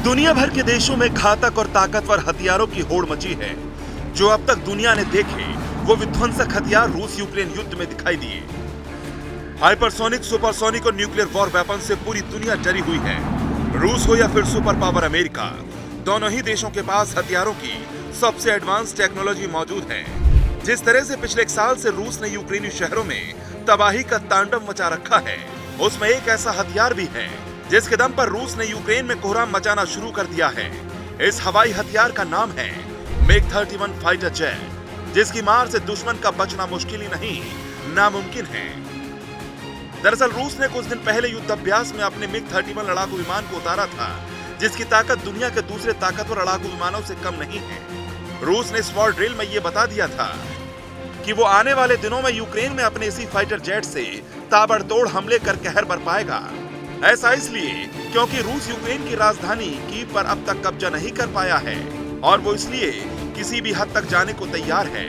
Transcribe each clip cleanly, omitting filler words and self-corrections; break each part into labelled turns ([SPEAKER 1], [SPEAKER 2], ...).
[SPEAKER 1] दुनिया भर के देशों में घातक और ताकतवर हथियारों की होड़ मची है। जो अब तक दुनिया ने देखे वो विध्वंसक हथियार रूस यूक्रेन युद्ध में दिखाई दिए। हाइपरसोनिक, सुपरसोनिक और न्यूक्लियर वॉर वेपन से पूरी दुनिया डरी हुई है। रूस हो या फिर सुपर पावर अमेरिका, दोनों ही देशों के पास हथियारों की सबसे एडवांस टेक्नोलॉजी मौजूद है। जिस तरह से पिछले एक साल से रूस ने यूक्रेनी शहरों में तबाही का तांडव मचा रखा है, उसमें एक ऐसा हथियार भी है जिसके दम पर रूस ने यूक्रेन में कोहराम मचाना शुरू कर दिया है। इस हवाई हथियार का नाम है MiG-31 फाइटर जेट, जिसकी मार से दुश्मन का बचना मुश्किल ही नहीं, नामुमकिन है। दरअसल रूस ने कुछ दिन पहले युद्ध अभ्यास में अपने MiG-31 लड़ाकू विमान को उतारा था, जिसकी ताकत दुनिया के दूसरे ताकतवर लड़ाकू विमानों से कम नहीं है। रूस ने इस वॉर ड्रिल में यह बता दिया था कि वो आने वाले दिनों में यूक्रेन में अपने इसी फाइटर जेट से ताबड़तोड़ हमले कर कहर बरपाएगा। ऐसा इसलिए क्योंकि रूस यूक्रेन की राजधानी कीव पर अब तक कब्जा नहीं कर पाया है और वो इसलिए किसी भी हद तक जाने को तैयार है।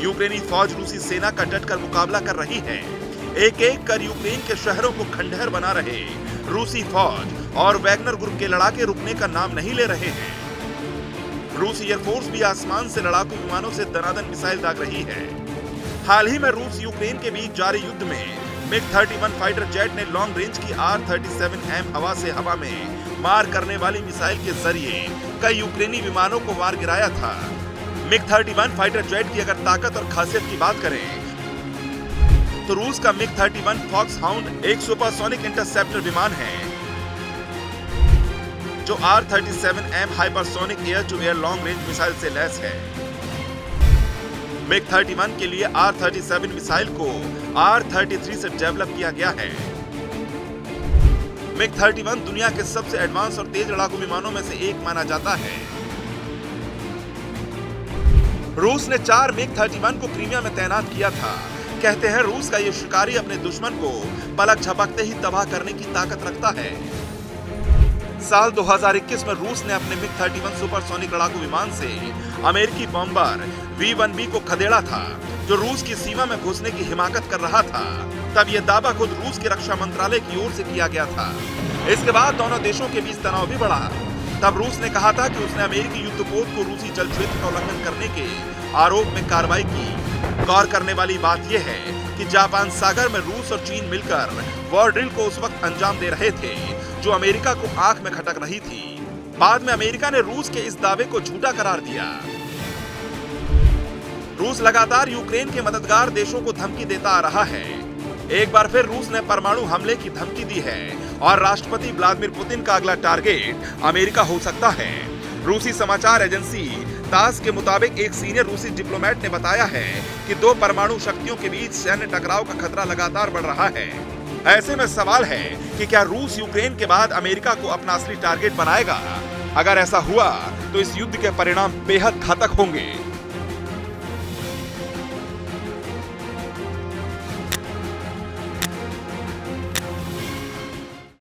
[SPEAKER 1] यूक्रेनी फौज रूसी सेना का डटकर मुकाबला कर रही है। एक एक कर यूक्रेन के शहरों को खंडहर बना रहे रूसी फौज और वैगनर ग्रुप के लड़ाके रुकने का नाम नहीं ले रहे हैं। रूसी एयरफोर्स भी आसमान से लड़ाकू विमानों से दनादन मिसाइल दाग रही है। हाल ही में रूस यूक्रेन के बीच जारी युद्ध में MiG-31 फाइटर जेट ने लॉन्ग रेंज की R-37M हवा से हवा में मार करने वाली मिसाइल के जरिए कई यूक्रेनी विमानों को मार गिराया था। MiG-31 फाइटर जेट की अगर ताकत और खासियत की बात करें तो रूस का MiG-31 फॉक्सहाउंड एक सुपरसोनिक इंटरसेप्टर विमान है जो R-37M hypersonic air to air long range missile से लैस है। MiG-31 के लिए R-37 मिसाइल को R-33 से डेवलप किया गया है। MiG-31 दुनिया के सबसे एडवांस और तेज लड़ाकू विमानों में से एक माना जाता है। रूस ने 4 MiG-31 को क्रीमिया में तैनात किया था। कहते हैं रूस का ये शिकारी अपने दुश्मन को पलक झपकते ही तबाह करने की ताकत रखता है। साल 2021 में रूस ने अपने MiG-31 सुपरसोनिक लड़ाकू विमान से अमेरिकी बॉम्बर V-1B को खदेड़ा था, जो रूस की सीमा में घुसने की हिमाकत कर रहा था। तब यह दावा खुद रूस के रक्षा मंत्रालय की ओर से किया गया था। इसके बाद दोनों देशों के बीच तनाव भी बढ़ा। तब रूस ने कहा था कि उसने अमेरिकी युद्धपोत को रूसी जल क्षेत्र का उल्लंघन करने के आरोप में कार्रवाई की। गौर करने वाली बात यह है कि जापान सागर में रूस और चीन मिलकर वॉर ड्रिल को उस वक्त अंजाम दे रहे थे जो अमेरिका को आंख में खटक रही थी। बाद में अमेरिका ने रूस के इस दावे को झूठा करार दिया। रूस लगातार यूक्रेन के मददगार देशों को धमकी देता आ रहा है। एक बार फिर रूस ने परमाणु हमले की धमकी दी है और राष्ट्रपति व्लादिमीर पुतिन का अगला टारगेट अमेरिका हो सकता है। रूसी समाचार एजेंसी तास के मुताबिक एक सीनियर रूसी डिप्लोमेट ने बताया है कि दो परमाणु शक्तियों के बीच सैन्य टकराव का खतरा लगातार बढ़ रहा है। ऐसे में सवाल है कि क्या रूस यूक्रेन के बाद अमेरिका को अपना असली टारगेट बनाएगा? अगर ऐसा हुआ तो इस युद्ध के परिणाम बेहद घातक होंगे।